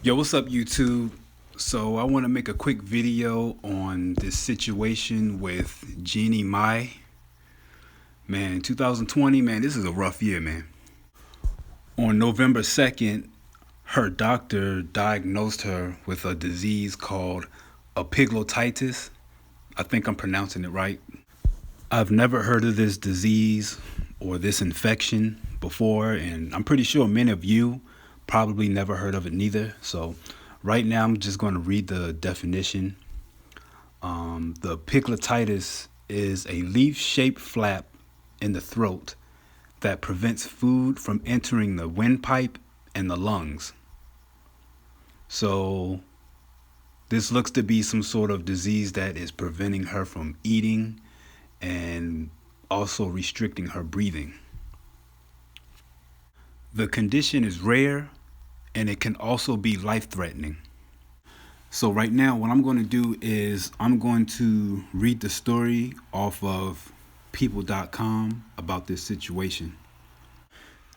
Yo, what's up, YouTube? So, I want to make a quick video on this situation with Jeannie Mai. Man, 2020, man, this is a rough year, man. On November 2nd, her doctor diagnosed her with a disease called epiglottitis. I think I'm pronouncing it right. I've never heard of this disease or this infection before, and I'm pretty sure many of you probably never heard of it neither. So, right now, I'm just going to read the definition. The epiglottitis is a leaf-shaped flap in the throat that prevents food from entering the windpipe and the lungs. So, this looks to be some sort of disease that is preventing her from eating and also restricting her breathing. The condition is rare and it can also be life-threatening. So right now what I'm going to do is I'm going to read the story off of people.com about this situation.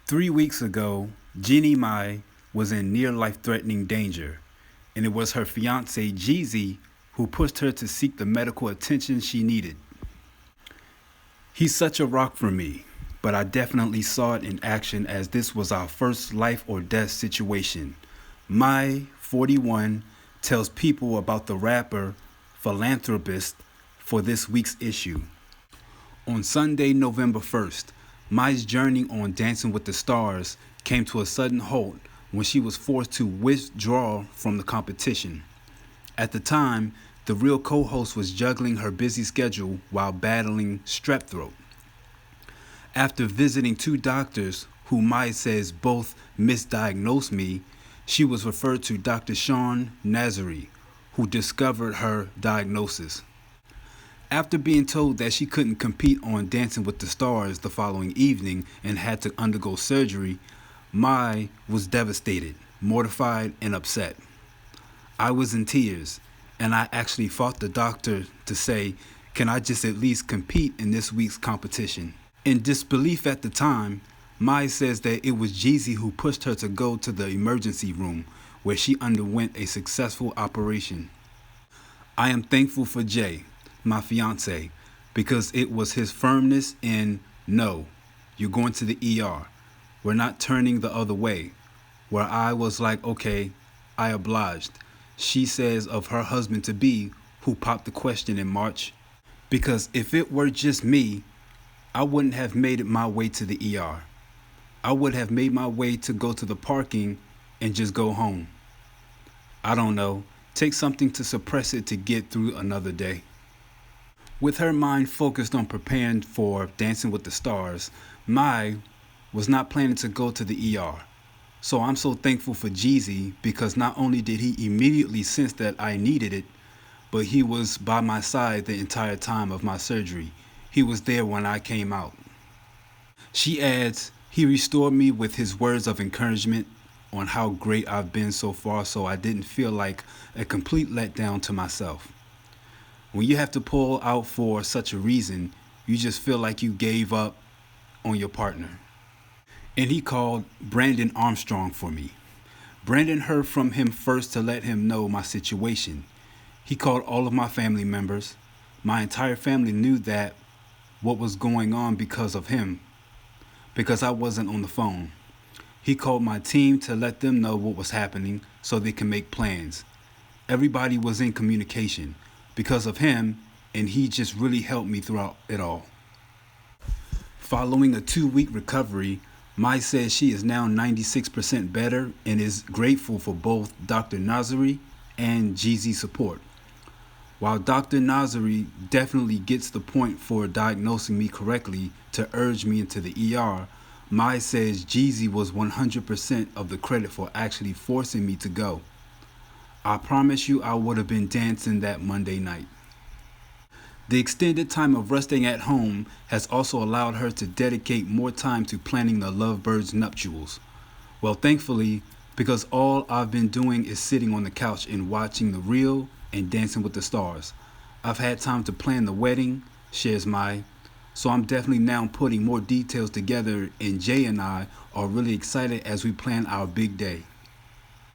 3 weeks ago, Jeannie Mai was in near life-threatening danger, and it was her fiance Jeezy who pushed her to seek the medical attention she needed. He's such a rock for me, but I definitely saw it in action as this was our first life or death situation. Mai, 41, tells people about the rapper philanthropist for this week's issue. On Sunday, November 1st, Mai's journey on Dancing with the Stars came to a sudden halt when she was forced to withdraw from the competition. At the time, the real co-host was juggling her busy schedule while battling strep throat. After visiting 2 doctors who Mai says both misdiagnosed me, she was referred to Dr. Sean Nazari, who discovered her diagnosis. After being told that she couldn't compete on Dancing with the Stars the following evening and had to undergo surgery, Mai was devastated, mortified, and upset. I was in tears, and I actually fought the doctor to say, can I just at least compete in this week's competition? In disbelief at the time, Mai says that it was Jeezy who pushed her to go to the emergency room where she underwent a successful operation. I am thankful for Jay, my fiance, because it was his firmness in, no, you're going to the ER. We're not turning the other way. Where I was like, okay, I obliged. She says of her husband-to-be who popped the question in March, because if it were just me, I wouldn't have made it my way to the ER. I would have made my way to go to the parking and just go home. I don't know, take something to suppress it to get through another day. With her mind focused on preparing for Dancing with the Stars, Mai was not planning to go to the ER. So I'm so thankful for Jeezy because not only did he immediately sense that I needed it, but he was by my side the entire time of my surgery. He was there when I came out. She adds, he restored me with his words of encouragement on how great I've been so far, so I didn't feel like a complete letdown to myself. When you have to pull out for such a reason, you just feel like you gave up on your partner. And he called Brandon Armstrong for me. Brandon heard from him first to let him know my situation. He called all of my family members. My entire family knew that what was going on because of him, because I wasn't on the phone. He called my team to let them know what was happening so they can make plans. Everybody was in communication because of him, and he just really helped me throughout it all. Following a 2-week recovery, Mai says she is now 96% better and is grateful for both Dr. Nazari and Jeezy's support. While Dr. Nazari definitely gets the point for diagnosing me correctly to urge me into the ER, Mai says Jeezy was 100% of the credit for actually forcing me to go. I promise you I would have been dancing that Monday night. The extended time of resting at home has also allowed her to dedicate more time to planning the lovebirds' nuptials. Well, thankfully, because all I've been doing is sitting on the couch and watching The Real and Dancing with the Stars, I've had time to plan the wedding, shares Mai. So I'm definitely now putting more details together, and Jay and I are really excited as we plan our big day.